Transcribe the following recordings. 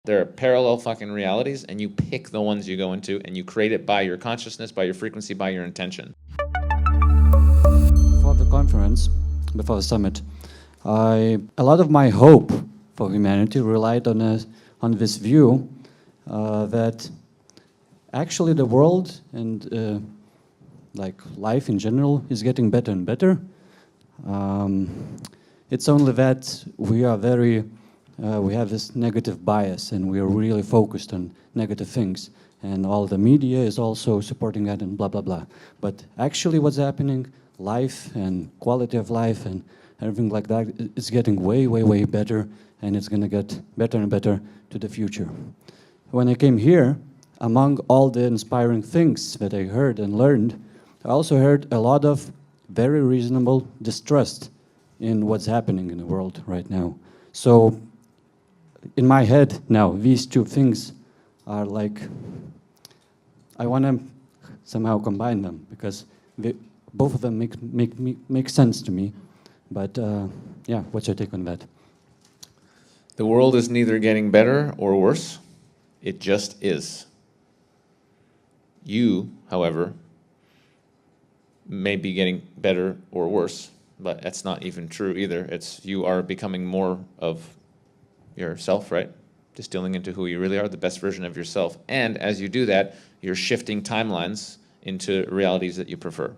There are parallel fucking realities, and you pick the ones you go into, and you create it by your consciousness, by your frequency, by your intention. Before the conference, before the summit, a lot of my hope for humanity relied on this view that actually the world and like life in general is getting better and better. It's only that we are we have this negative bias and we are really focused on negative things, and all the media is also supporting that and blah blah blah. But actually what's happening, life and quality of life and everything like that, is getting way better, and it's going to get better and better to the future. When I came here, among all the inspiring things that I heard and learned, I also heard a lot of very reasonable distrust in what's happening in the world right now. So in my head now, these two things are like, I want to somehow combine them, because both of them make sense to me. But yeah, what's your take on that? The world is neither getting better or worse. It just is. You, however, may be getting better or worse, but that's not even true either. It's you are becoming more of yourself, right? Distilling into who you really are, the best version of yourself. And as you do that, you're shifting timelines into realities that you prefer.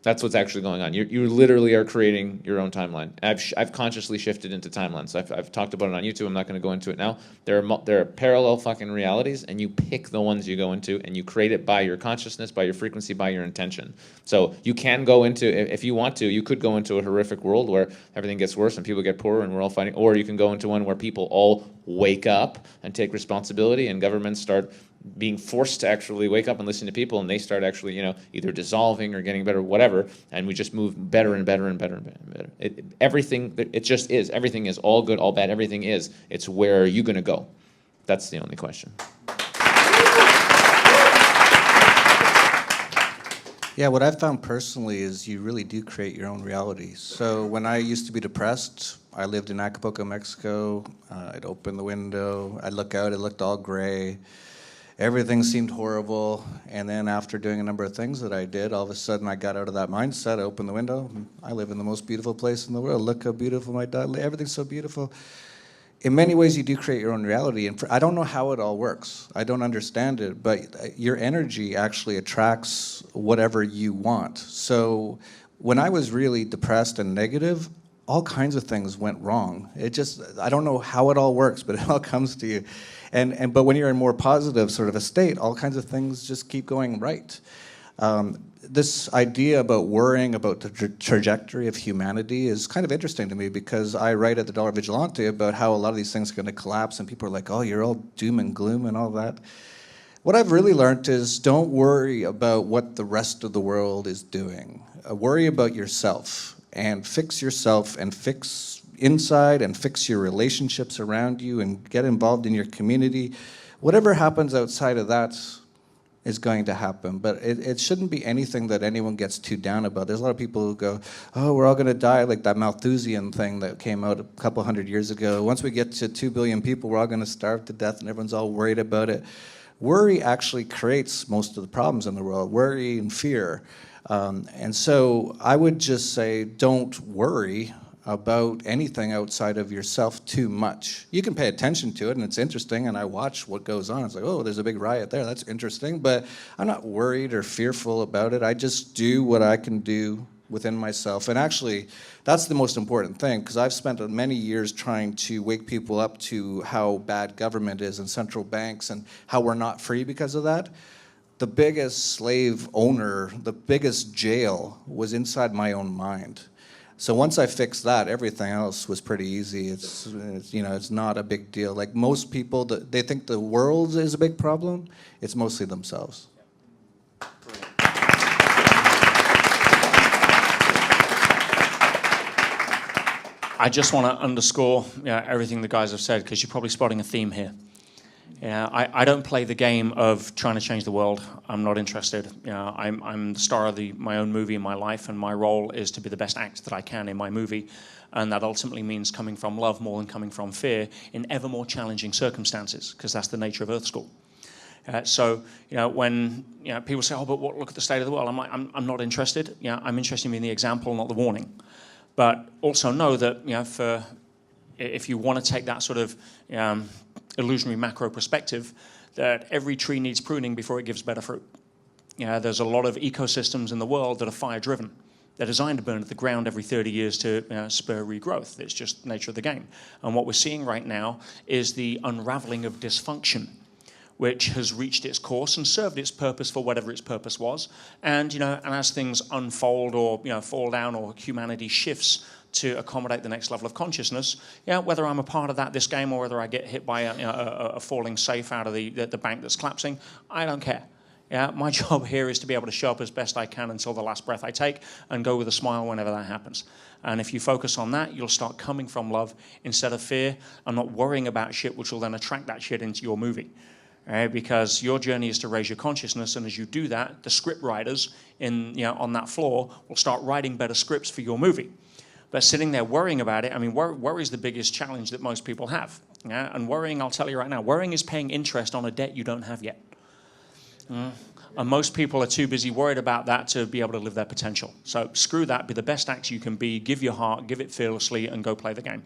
That's what's actually going on. You literally are creating your own timeline. I've consciously shifted into timelines. I've talked about it on YouTube. I'm not going to go into it now. There are parallel fucking realities, and you pick the ones you go into, and you create it by your consciousness, by your frequency, by your intention. So you can go into, if you want to, you could go into a horrific world where everything gets worse and people get poorer and we're all fighting, or you can go into one where people all wake up and take responsibility, and governments start being forced to actually wake up and listen to people, and they start actually, either dissolving or getting better, whatever, and we just move better and better and better and better and better. Everything, it just is. Everything is all good, all bad. Everything is. It's where are you going to go? That's the only question. Yeah, what I've found personally is you really do create your own reality. So when I used to be depressed, I lived in Acapulco, Mexico. I'd open the window, I'd look out, it looked all gray. Everything seemed horrible, and then after doing a number of things that I did, all of a sudden I got out of that mindset. I opened the window. I live in the most beautiful place in the world. Look how beautiful my dog. Everything's so beautiful. In many ways, you do create your own reality, and I don't know how it all works. I don't understand it, but your energy actually attracts whatever you want. So when I was really depressed and negative, all kinds of things went wrong. I don't know how it all works, but it all comes to you. But when you're in more positive sort of a state, all kinds of things just keep going right. This idea about worrying about the trajectory of humanity is kind of interesting to me, because I write at the Dollar Vigilante about how a lot of these things are going to collapse, and people are like, oh, you're all doom and gloom and all that. What I've really learned is don't worry about what the rest of the world is doing. Worry about yourself, and fix yourself, and fix inside, and fix your relationships around you, and get involved in your community. Whatever happens outside of that is going to happen, but it shouldn't be anything that anyone gets too down about. There's a lot of people who go, oh, we're all going to die, like that Malthusian thing that came out a couple hundred years ago. Once we get to 2 billion people, we're all going to starve to death, and everyone's all worried about it. Worry actually creates most of the problems in the world, worry and fear. And so I would just say don't worry about anything outside of yourself too much. You can pay attention to it, and it's interesting, and I watch what goes on. It's like, oh, there's a big riot there, that's interesting, but I'm not worried or fearful about it. I just do what I can do within myself. And actually, that's the most important thing, because I've spent many years trying to wake people up to how bad government is and central banks and how we're not free because of that. The biggest slave owner, the biggest jail was inside my own mind. So once I fixed that, everything else was pretty easy. It's not a big deal. Like most people, they think the world is a big problem. It's mostly themselves. I just want to underscore everything the guys have said, because you're probably spotting a theme here. Yeah, I don't play the game of trying to change the world. I'm not interested. You know, I'm the star of my own movie in my life, and my role is to be the best actor that I can in my movie. And that ultimately means coming from love more than coming from fear in ever more challenging circumstances, because that's the nature of Earth School. So, you know, when people say, "Oh, but look at the state of the world," I'm like, I'm not interested. I'm interested in the example, not the warning. But also know that, if you want to take that sort of illusionary macro perspective, that every tree needs pruning before it gives better fruit. There's a lot of ecosystems in the world that are fire-driven. They're designed to burn to the ground every 30 years to spur regrowth. It's just the nature of the game. And what we're seeing right now is the unraveling of dysfunction, which has reached its course and served its purpose for whatever its purpose was. And and as things unfold or fall down, or humanity shifts to accommodate the next level of consciousness, whether I'm a part of this game or whether I get hit by a falling safe out of the bank that's collapsing, I don't care. My job here is to be able to show up as best I can until the last breath I take, and go with a smile whenever that happens. And if you focus on that, you'll start coming from love instead of fear, and not worrying about shit, which will then attract that shit into your movie. Because your journey is to raise your consciousness, and as you do that, the script writers on that floor will start writing better scripts for your movie. But sitting there worrying about it, I mean, worry is the biggest challenge that most people have. And worrying, I'll tell you right now, worrying is paying interest on a debt you don't have yet. And most people are too busy worried about that to be able to live their potential. So screw that, be the best actor you can be, give your heart, give it fearlessly, and go play the game.